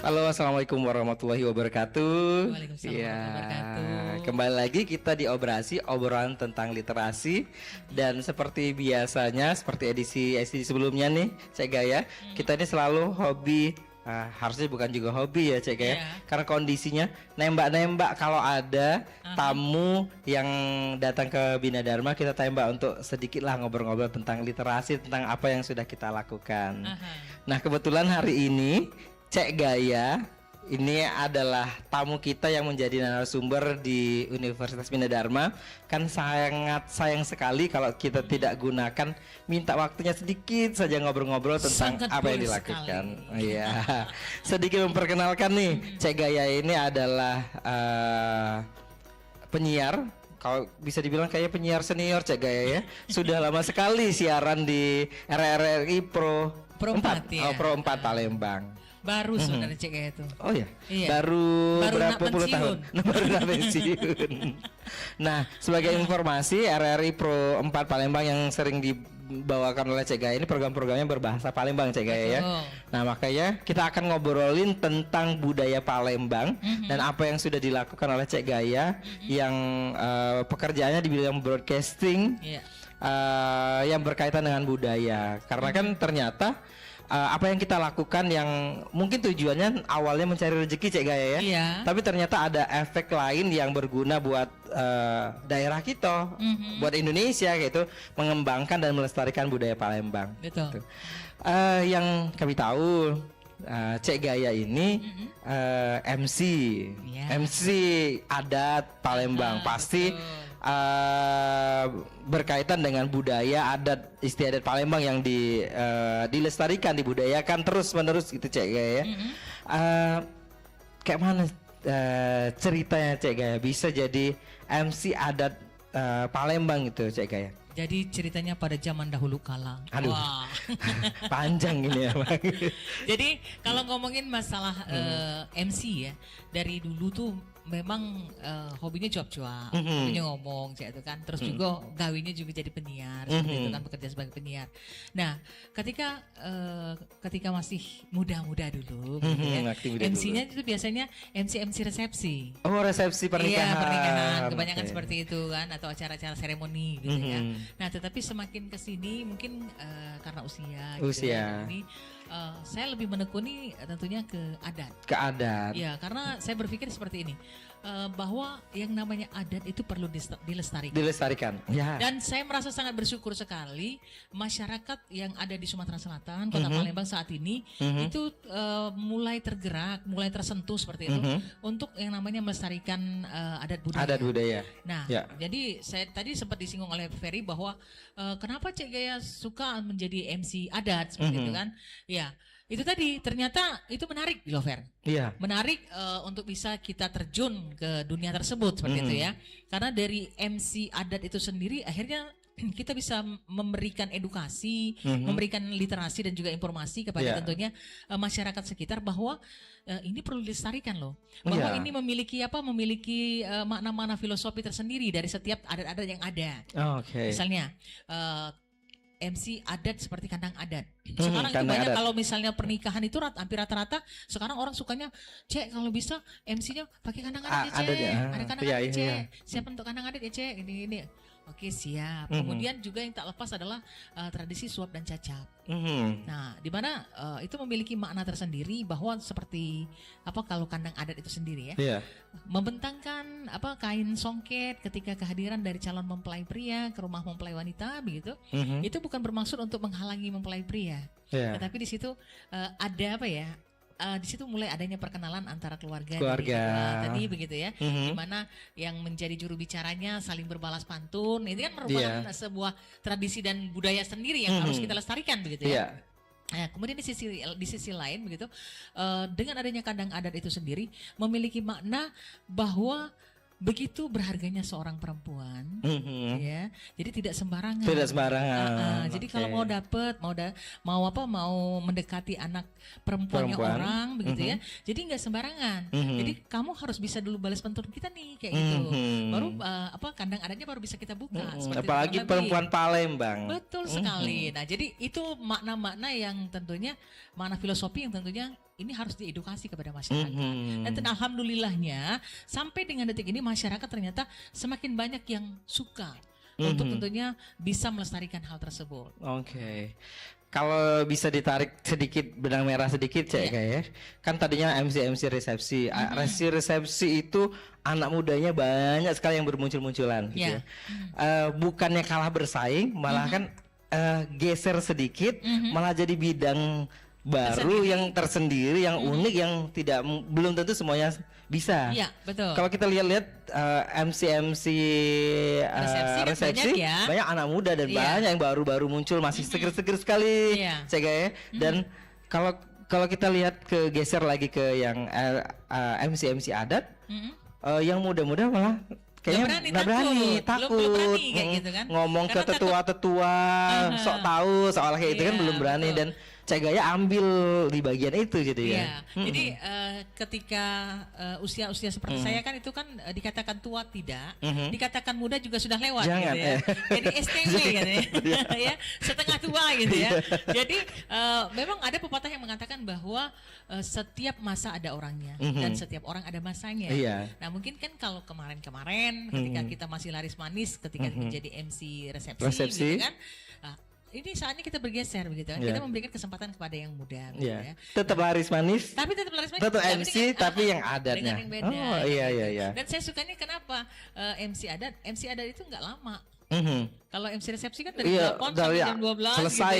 Halo, assalamualaikum warahmatullahi wabarakatuh. Waalaikumsalam Ya, warahmatullahi wabarakatuh. kembali lagi kita di Obrasi, obrolan tentang literasi. Dan seperti biasanya, seperti edisi sebelumnya nih, Cek Gaya, kita ini selalu hobi. Harusnya bukan juga hobi ya, Cek Gaya, Iya. karena kondisinya nembak-nembak. Kalau ada tamu yang datang ke Bina Dharma, kita tembak untuk sedikit lah ngobrol-ngobrol tentang literasi, tentang apa yang sudah kita lakukan. Nah, kebetulan hari ini Cek Gaya ini adalah tamu kita yang menjadi narasumber di Universitas Bina Dharma. Kan sangat sayang sekali kalau kita tidak gunakan, minta waktunya sedikit saja ngobrol-ngobrol tentang Sangat apa yang boleh dilakukan. sekali. Iya. Sedikit memperkenalkan nih, Cek Gaya ini adalah penyiar. Kalau bisa dibilang kayak penyiar senior, Cek Gaya ya. Sudah lama sekali siaran di RRI Pro Pro 4 ya. Pro 4 Palembang. Baru sebenarnya cek itu. Oh ya, Iya. baru Baru berapa nak puluh tahun? Baru nak pensiun. Nah, sebagai informasi, RRI Pro 4 Palembang yang sering dibawakan oleh Cek Gaya ini program-programnya berbahasa Palembang, Cek Gaya ya. Betul. Nah, makanya kita akan ngobrolin tentang budaya Palembang dan apa yang sudah dilakukan oleh Cek Gaya yang pekerjaannya di bidang broadcasting. Iya. Yang berkaitan dengan budaya, karena kan ternyata apa yang kita lakukan yang mungkin tujuannya awalnya mencari rezeki, Cek Gaya ya, Iya. tapi ternyata ada efek lain yang berguna buat daerah kita, buat Indonesia gitu, mengembangkan dan melestarikan budaya Palembang. Betul. Gitu. Yang kami tahu, Cek Gaya ini MC, Iya. MC adat Palembang, pasti betul. berkaitan dengan budaya adat istiadat Palembang yang dilestarikan, dibudayakan terus menerus gitu, Cek Gaya ya. Kayak mana ceritanya Cek Gaya bisa jadi MC adat Palembang gitu, Cek Gaya? Jadi ceritanya pada zaman dahulu kala. Aduh. Wah. Panjang ini ya, Bang. Jadi kalau ngomongin masalah MC ya, dari dulu tuh memang hobinya cuap-cuap, hobinya ngomong kayak itu kan. Terus juga gawinya juga jadi penyiar, seperti itu kan, bekerja sebagai penyiar. Nah, ketika masih muda-muda dulu, gitu ya, Aktif muda MC-nya itu biasanya MC resepsi. Oh, resepsi pernikahan. Iya, pernikahan kebanyakan Oke. seperti itu kan, atau acara-acara seremoni gitu ya. Nah, tetapi semakin kesini mungkin karena usia, gitu Usia. ya, ini saya lebih menekuni tentunya ke adat. Ke adat. Ya, karena saya berpikir seperti ini, bahwa yang namanya adat itu perlu dilestarikan. Dilestarikan. Ya. Dan saya merasa sangat bersyukur sekali masyarakat yang ada di Sumatera Selatan, Kota Palembang saat ini itu mulai tergerak, mulai tersentuh seperti itu untuk yang namanya melestarikan adat budaya. Adat budaya. Nah, Ya. jadi saya tadi sempat disinggung oleh Ferry bahwa kenapa Cek Gaya suka menjadi MC adat seperti itu kan? Ya, itu tadi ternyata itu menarik loh, Fer. Iya. Menarik untuk bisa kita terjun ke dunia tersebut seperti itu ya. Karena dari MC adat itu sendiri akhirnya kita bisa memberikan edukasi, memberikan literasi dan juga informasi kepada Iya. tentunya masyarakat sekitar bahwa ini perlu dilestarikan loh. Bahwa Iya. ini memiliki makna-makna filosofi tersendiri dari setiap adat-adat yang ada. Oke. Misalnya MC adat seperti kandang adat. Sekarang itu kandang banyak adat. kalau misalnya pernikahan itu hampir rata-rata sekarang orang sukanya, Cek kalau bisa MC-nya pakai kandang adat ya, Cek. adat ya. Ada kandang Iya, adat, iya, Cek. iya. Siap untuk kandang adat ya, Cek. Ini. Oke, siap. Kemudian juga yang tak lepas adalah tradisi suap dan cacap. Nah, di mana itu memiliki makna tersendiri bahwa seperti apa kalau kandang adat itu sendiri ya. Iya. Membentangkan kain songket ketika kehadiran dari calon mempelai pria ke rumah mempelai wanita begitu. Itu bukan bermaksud untuk menghalangi mempelai pria. Iya. Tetapi di situ ada di situ mulai adanya perkenalan antara keluarga Keluarga. dari kedua tadi begitu ya, di mana yang menjadi juru bicaranya saling berbalas pantun. Itu kan merupakan sebuah tradisi dan budaya sendiri yang harus kita lestarikan begitu ya. Iya. Nah, kemudian di sisi lain begitu, dengan adanya kandang adat itu sendiri memiliki makna bahwa begitu berharganya seorang perempuan, ya, jadi tidak sembarangan. Tidak sembarangan. Jadi Oke. kalau mau mendekati anak perempuannya Perempuan. orang, begitu ya. Jadi nggak sembarangan. Jadi kamu harus bisa dulu balas pantun kita nih, kayak gitu. Baru kandang adatnya baru bisa kita buka. Seperti itu Apalagi kurang lebih. perempuan Palembang. Betul sekali. Nah, jadi itu makna-makna yang tentunya makna filosofi yang tentunya ini harus diedukasi kepada masyarakat. Dan alhamdulillahnya sampai dengan detik ini masyarakat ternyata semakin banyak yang suka untuk tentunya bisa melestarikan hal tersebut. Oke. Kalau bisa ditarik sedikit benang merah sedikit kayak kan tadinya MC resepsi. Resepsi itu anak mudanya banyak sekali yang bermuncul-munculan gitu ya. Bukannya kalah bersaing, malah kan geser sedikit, malah jadi bidang baru yang tersendiri, yang unik, yang belum tentu semuanya bisa. Iya, betul. Kalau kita lihat MC resepsi kan banyak anak muda dan banyak yang baru-baru muncul, masih seger-seger sekali, ya. Dan kalau kita lihat geser lagi ke yang MC adat, yang muda-muda malah kayaknya nggak berani, takut belum berani, kayak gitu kan. Ngomong ke tetua-tetua, sok tahu soal kayak itu kan belum berani, dan Cek Gaya ambil di bagian itu gitu ya. Jadi ketika usia-usia seperti saya kan itu kan dikatakan tua tidak, dikatakan muda juga sudah lewat. Jangan, gitu ya. Jadi STW gitu ya, setengah tua gitu ya. Jadi memang ada pepatah yang mengatakan bahwa setiap masa ada orangnya dan setiap orang ada masanya. Nah mungkin kan kalau kemarin-kemarin ketika kita masih laris manis, ketika menjadi MC resepsi. Gitu kan. Ini saatnya kita bergeser begitu kan. Kita memberikan kesempatan kepada yang muda gitu ya. Tetap laris manis. Tapi tetap laris manis. Tetap MC tapi yang adatnya. Yang beda, oh iya. Dan saya sukanya kenapa MC adat itu nggak lama. Kalau MC resepsi kan dari 8 sampai jam 12 selesai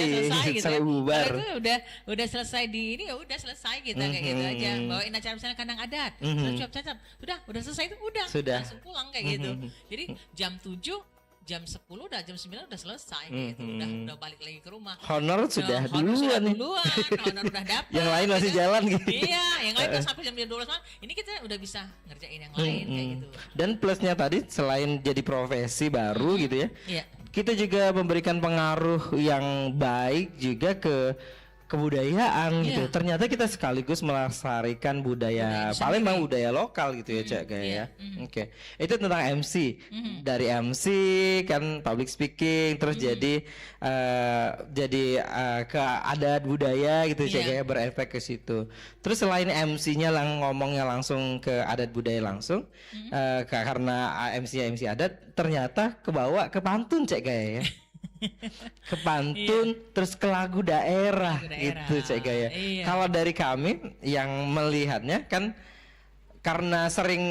gitu ya. bubar. Kalau itu udah selesai di ini ya udah selesai gitu kayak gitu aja. Bawain acara misalnya kandang adat, cuap-cuap. Udah selesai itu udah langsung pulang kayak gitu. Jadi jam 7 jam 10 jam 9 udah selesai gitu. Udah balik lagi ke rumah. Honor sudah duluan. Honor udah dapat. Yang lain masih jalan gitu. Iya, yang lain tuh sampai jam 12 malam. Ini kita udah bisa ngerjain yang lain kayak gitu. Dan plusnya tadi selain jadi profesi baru gitu ya. Kita juga memberikan pengaruh yang baik juga ke kebudayaan gitu. Ternyata kita sekaligus melestarikan budaya Palembang, budaya lokal gitu ya, Cak Gaya. Oke. Itu tentang MC. Dari MC kan public speaking, terus jadi ke adat budaya gitu, Cak Gaya, berefek ke situ. Terus selain MC-nya ngomongnya langsung ke adat budaya langsung, karena MC adat, ternyata kebawa ke pantun, Cak Gaya ya. Ke pantun terus ke lagu daerah gitu, Cek Gaya. Kalau dari kami yang melihatnya kan karena sering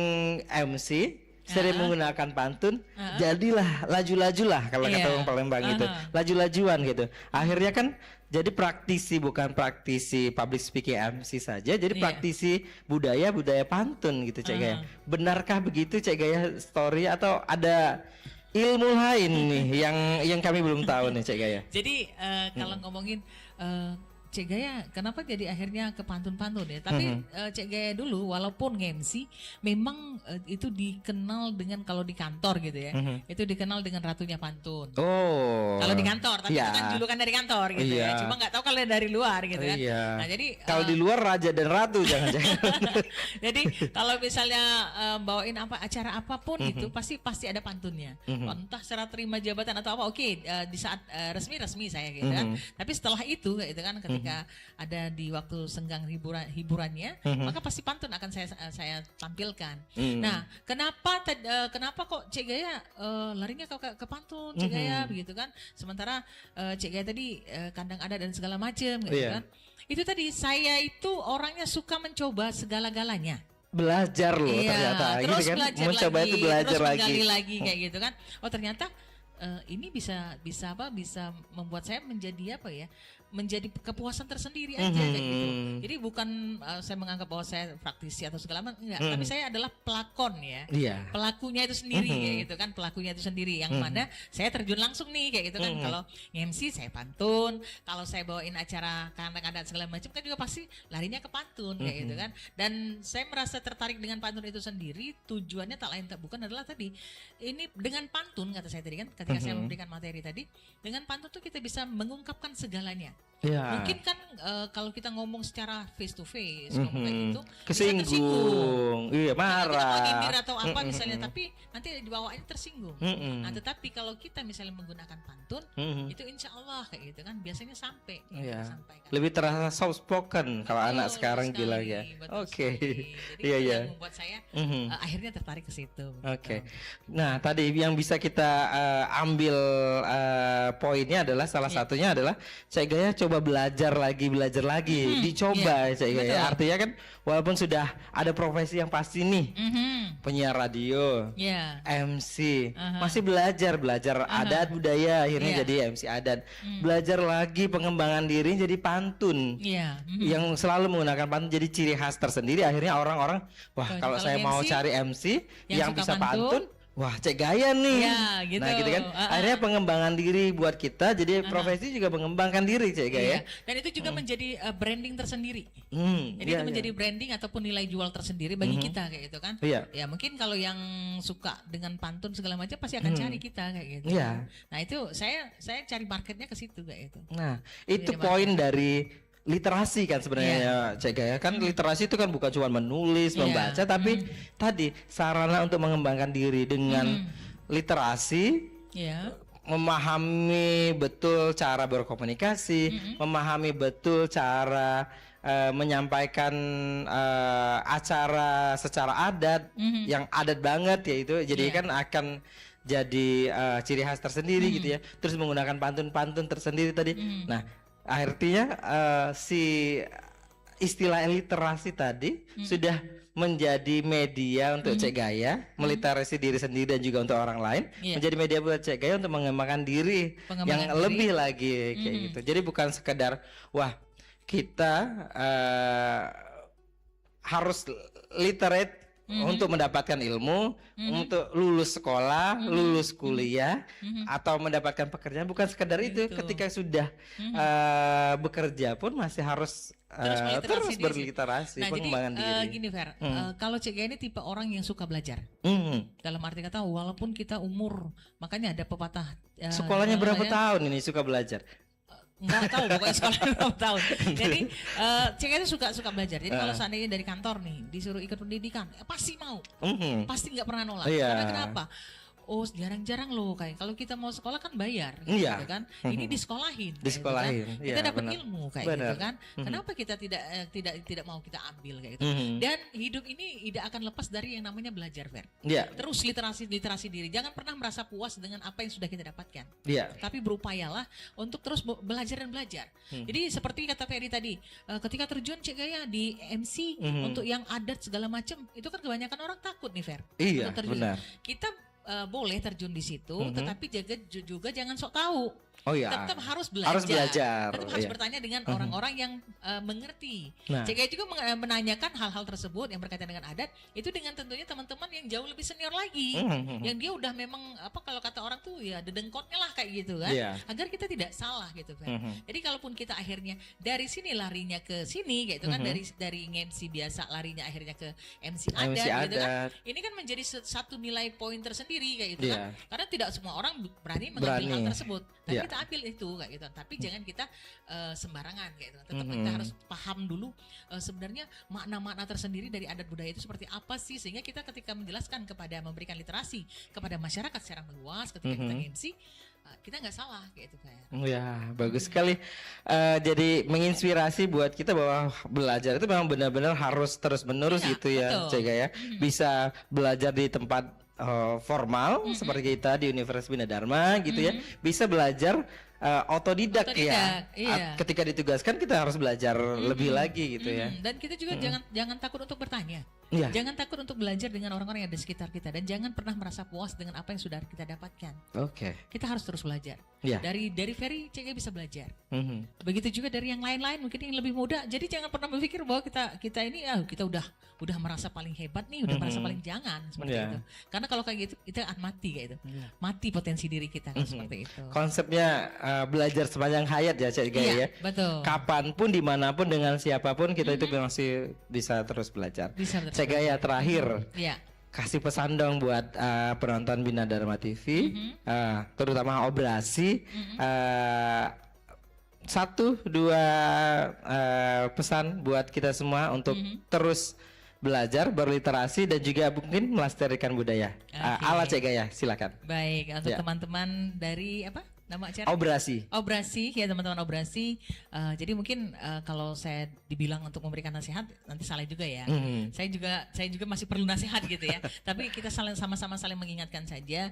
MC, sering menggunakan pantun, jadilah laju-lajulah kalau kata orang Palembang gitu, laju-lajuan gitu. Akhirnya kan jadi praktisi, bukan praktisi public speaking MC saja, jadi praktisi budaya pantun gitu, Cek Gaya. Benarkah begitu, Cek Gaya, story atau ada ilmu lain nih yang kami belum tahu nih, Cek Gaya? Jadi kalau ngomongin Cek Gaya, kenapa jadi akhirnya ke pantun-pantun ya? Tapi Cek Gaya dulu walaupun nge-MC memang itu dikenal dengan, kalau di kantor gitu ya, itu dikenal dengan ratunya pantun. Kalau di kantor, tapi itu kan julukan dari kantor gitu ya. Cuma nggak tahu kalau dari luar gitu kan. Nah jadi kalau di luar raja dan ratu jangan-jangan. Jadi kalau misalnya bawain acara apapun itu pasti ada pantunnya. Entah serah terima jabatan atau apa, di saat resmi saya gitu kan. Tapi setelah itu gitu kan, ketika ada di waktu senggang hiburannya, maka pasti pantun akan saya tampilkan. Nah, kenapa kok Cek Gaya larinya ke pantun, Cek Gaya begitu kan? Sementara Cek Gaya tadi kandang adat dan segala macam gitu kan. Itu tadi saya itu orangnya suka mencoba segala-galanya. Belajar loh ternyata terus gitu kan. Mencoba itu belajar terus lagi. Menggali lagi kayak gitu kan. Oh ternyata ini bisa membuat saya menjadi menjadi kepuasan tersendiri aja kayak gitu. Jadi bukan saya menganggap bahwa saya praktisi atau segala macam, enggak, tapi saya adalah pelakon ya. Pelakunya itu sendiri kayak gitu kan, pelakunya itu sendiri yang mana saya terjun langsung nih kayak gitu kan. Kalau MC saya pantun, kalau saya bawain acara kandang adat segala macam kan juga pasti larinya ke pantun kayak gitu kan. Dan saya merasa tertarik dengan pantun itu sendiri, tujuannya tak lain tak bukan adalah tadi ini dengan pantun, kata saya tadi kan ketika saya memberikan materi tadi, dengan pantun tuh kita bisa mengungkapkan segalanya. Ya. Mungkin kan kalau kita ngomong secara face to face, ngomong kayak gitu, kesinggung, iya kita mau nyindir marah. atau apa misalnya, tapi nanti dibawaannya tersinggung. Nah, tetapi kalau kita misalnya menggunakan pantun, itu insya Allah kayak gitu kan, biasanya sampai. Iya. Sampaikan. Lebih terasa soft spoken kalau Betul anak sekarang sekali, bilang ya. betul Oke. sekali. Jadi Iya, itu iya. yang membuat saya akhirnya tertarik ke situ. Oke. Nah, tadi yang bisa kita ambil poinnya adalah salah satunya adalah Cek Gaya coba belajar lagi, dicoba Cek Gaya. betul. Artinya kan walaupun sudah ada profesi yang pasti nih, penyiar radio, Ya. MC, masih belajar adat budaya, akhirnya Iya. jadi MC adat. Belajar lagi pengembangan diri jadi pantun. Iya. Yang selalu menggunakan pantun jadi ciri khas tersendiri, akhirnya orang-orang wah kalau Kalau saya mau MC, cari MC yang yang suka bisa pantun, pantun, wah Cek Gaya nih. Ya, gitu. Nah gitu kan, akhirnya pengembangan diri buat kita, jadi profesi juga mengembangkan diri Cek Gaya. Iya. Dan itu juga menjadi branding tersendiri. Jadi Iya, itu menjadi branding ataupun nilai jual tersendiri bagi kita kayak gitu kan. Iya. Ya mungkin kalau yang suka dengan pantun segala macam pasti akan cari kita kayak gitu. Iya. Nah itu saya cari marketnya ke situ kayak gitu. Nah itu poin dari literasi kan sebenarnya Cek Gaya kan. Literasi itu kan bukan cuma menulis, membaca, tapi tadi sarana untuk mengembangkan diri dengan literasi, Iya. memahami betul cara berkomunikasi, memahami betul cara menyampaikan acara secara adat yang adat banget ya itu, jadi kan akan jadi ciri khas tersendiri gitu ya. Terus menggunakan pantun-pantun tersendiri tadi. Nah, artinya si istilah literasi tadi sudah menjadi media untuk Cek Gaya meliterasi diri sendiri dan juga untuk orang lain, menjadi media buat Cek Gaya untuk mengembangkan diri yang lebih lagi kayak gitu. Jadi bukan sekedar wah kita harus literate untuk mendapatkan ilmu, untuk lulus sekolah, lulus kuliah, atau mendapatkan pekerjaan, bukan sekedar itu. Ketika sudah bekerja pun masih harus terus berliterasi, Nah, pengembangan jadi diri. gini Fer, kalau Cek Gaya ini tipe orang yang suka belajar. Dalam arti kata walaupun kita umur, makanya ada pepatah. Sekolahnya berapa tahun ini suka belajar? Nggak tahu pokoknya sekolah berapa tahun. Jadi Cek Gaya itu suka belajar. Jadi kalau seandainya dari kantor nih disuruh ikut pendidikan, pasti mau, pasti nggak pernah nolak. Karena kenapa? Oh jarang-jarang loh kayak kalau kita mau sekolah kan bayar, gitu kan? Ini disekolahin, disekolahin, gitu kan? Kita dapat ilmu kayak gitu kan? Kenapa kita tidak mau kita ambil kayak gitu? Dan hidup ini tidak akan lepas dari yang namanya belajar, Fer. Terus literasi diri. Jangan pernah merasa puas dengan apa yang sudah kita dapatkan. Tapi berupayalah untuk terus belajar dan belajar. Jadi seperti kata Ferry tadi, ketika terjun Cek Gaya di MC untuk yang adat segala macam, itu kan kebanyakan orang takut nih, Fer. Iya, benar. Kita boleh terjun di situ, tetapi juga jangan sok tahu. Oh iya. Tetap harus belajar. Tetap harus bertanya dengan orang-orang yang mengerti. Cek Gaya juga menanyakan hal-hal tersebut yang berkaitan dengan adat itu dengan tentunya teman-teman yang jauh lebih senior lagi, yang dia udah memang apa kalau kata orang tuh ya dedengkotnya lah kayak gitu kan, agar kita tidak salah gitu kan. Jadi kalaupun kita akhirnya dari sini larinya ke sini gitu kan, dari MC biasa larinya akhirnya ke MC adat gitu kan, ini kan menjadi satu nilai poin tersendiri kayak gitu kan, karena tidak semua orang berani mengambil hal tersebut. Tapi kita ambil itu kayak gitu, tapi jangan kita sembarangan kayak gitu. Tetap kita harus paham dulu sebenarnya makna-makna tersendiri dari adat budaya itu seperti apa sih, sehingga kita ketika menjelaskan memberikan literasi kepada masyarakat secara meluas ketika kita MC, kita nggak salah kayak itu kayak. Ya bagus sekali. Jadi menginspirasi buat kita bahwa belajar itu memang benar-benar harus terus menerus gitu ya Cek Gaya. Bisa belajar di tempat formal seperti kita di Universitas Bina Dharma gitu ya, bisa belajar otodidak ya. Ketika ditugaskan kita harus belajar lebih lagi gitu ya. Dan kita juga jangan takut untuk bertanya. Jangan takut untuk belajar dengan orang-orang yang ada di sekitar kita, dan jangan pernah merasa puas dengan apa yang sudah kita dapatkan. Kita harus terus belajar. Dari Ferry Cek Gaya bisa belajar. Begitu juga dari yang lain-lain mungkin yang lebih muda. Jadi jangan pernah berpikir bahwa kita ini kita udah merasa paling hebat nih, udah merasa paling jangan seperti itu. Karena kalau kayak gitu kita akan mati kayak itu. Mati potensi diri kita kan seperti itu. Konsepnya belajar sepanjang hayat ya Cek Gaya ya. Betul. Kapanpun dimanapun dengan siapapun kita itu masih bisa terus belajar. Cek Gaya terakhir. Kasih pesan dong buat penonton Bina Dharma TV, terutama Obrasi, satu dua pesan buat kita semua untuk terus belajar, berliterasi dan juga mungkin melestarikan budaya. Ala Cek Gaya, silakan. Baik, untuk teman-teman dari apa? Nama acara? Obrasi ya teman-teman Obrasi. Jadi mungkin kalau saya dibilang untuk memberikan nasihat nanti salah juga ya. Saya juga masih perlu nasihat gitu ya. Tapi kita sama-sama saling mengingatkan saja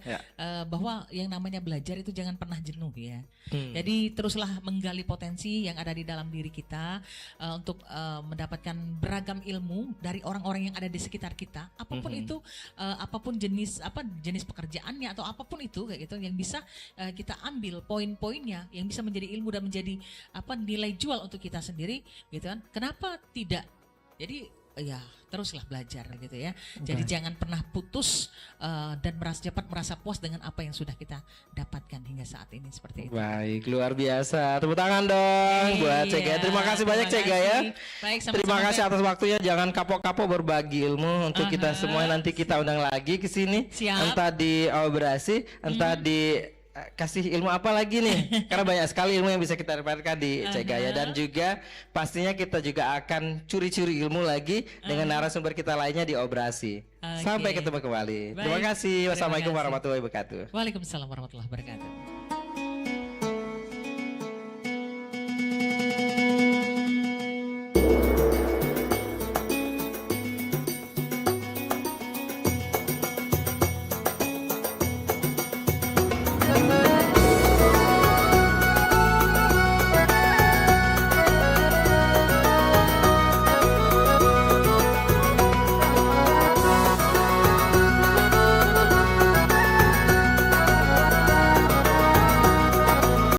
bahwa yang namanya belajar itu jangan pernah jenuh ya. Jadi teruslah menggali potensi yang ada di dalam diri kita untuk mendapatkan beragam ilmu dari orang-orang yang ada di sekitar kita. Apapun itu, apapun jenis pekerjaannya atau apapun itu kayak gitu yang bisa kita ambil poin-poinnya yang bisa menjadi ilmu dan menjadi nilai jual untuk kita sendiri gitu kan. Kenapa tidak? Jadi ya teruslah belajar gitu ya. Jadi jangan pernah putus dan cepat merasa puas dengan apa yang sudah kita dapatkan hingga saat ini seperti itu. Baik, luar biasa. Tepuk tangan dong buat Cek Gaya. Terima kasih banyak Cek Gaya. Baik, terima kasih atas waktunya. Jangan kapok-kapok berbagi ilmu untuk kita semua. Nanti kita undang lagi ke sini. Entah di Obrasi, entah di kasih ilmu apa lagi nih, karena banyak sekali ilmu yang bisa kita dapatkan di Cek Gaya. Dan juga pastinya kita juga akan curi-curi ilmu lagi dengan narasumber kita lainnya di Obrasi. Sampai ketemu kembali. Terima kasih. Wassalamualaikum warahmatullahi wabarakatuh. Waalaikumsalam warahmatullahi wabarakatuh.